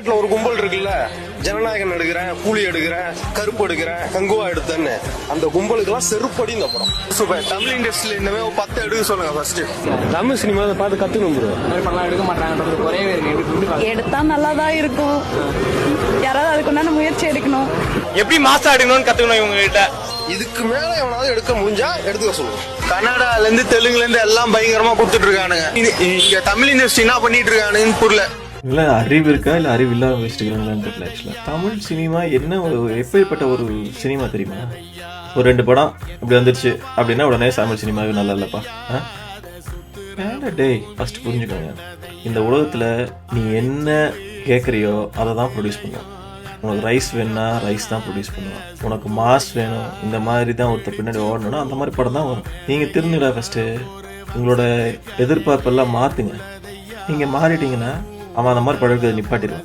தமிழ்நாட்டுல ஒரு கும்பல் இருக்குல்ல, ஜனநாயகன் எடுக்கிறேன், கூலி எடுக்கிறேன், கருப்பு எடுக்கிறேன், கங்குவா எடுத்தேன்னு, அந்த கும்பலுக்கு எல்லாம் செருப்படி இந்த படம். சூப்பர். தமிழ் இண்டஸ்ட்ரியில இந்த மாதிரி 10 எடுக்க சொல்லுங்க ஃபர்ஸ்ட். தமிழ் சினிமா பார்த்து கத்துக்கணும் ப்ரோ. பண்ணலாம் எடுக்க மாட்டாங்கன்றது குறையவே இருக்கு. எடுத்தா நல்லாதான் இருக்கும். யாராவது அதுக்குண்டான முயற்சி எடுக்கணும். எப்படி மாசா எடுக்கணும்னு கத்துக்கணும் இவங்க கிட்ட. இதுக்கு மேல எவனாவது எடுக்க முடிஞ்சா எடுத்துக்க சொல்லுங்க. கன்னடால இருந்து தெலுங்குல இருந்து எல்லாம் பயங்கரமா கொடுத்துட்டு இருக்கானுங்க. இங்க தமிழ் இண்டஸ்ட்ரி என்ன பண்ணிட்டு இருக்கானுன்னு புரியல. இல்லை அறிவு இருக்கா இல்லை அறிவு இல்லாமல் வச்சுருக்காங்களான்னு தெரியல. ஆக்சுவலாக தமிழ் சினிமா என்ன எப்படிப்பட்ட ஒரு சினிமா தெரியுமா? ஒரு 2 படம் இப்படி வந்துருச்சு அப்படின்னா உடனே தமிழ் சினிமாவே நல்லா இல்லைப்பா. டேய் ஃபஸ்ட்டு புரிஞ்சுக்கோங்க, இந்த உலகத்தில் நீ என்ன கேட்குறியோ அதை தான் ப்ரொடியூஸ் பண்ணுவோம். உனக்கு ரைஸ் வேணும்னா ரைஸ் தான் ப்ரொடியூஸ் பண்ணுவோம். உனக்கு மாஸ் வேணும், இந்த மாதிரி தான் ஒருத்தர் பின்னாடி ஓடணும்னா அந்த மாதிரி படம் தான் வரும். நீங்கள் திருந்துடா ஃபஸ்ட்டு, உங்களோட எதிர்பார்ப்பெல்லாம் மாற்றுங்க. நீங்கள் மாறிட்டீங்கன்னா அவன் அந்த மாதிரி படம் நிப்பாட்டிடுவான்.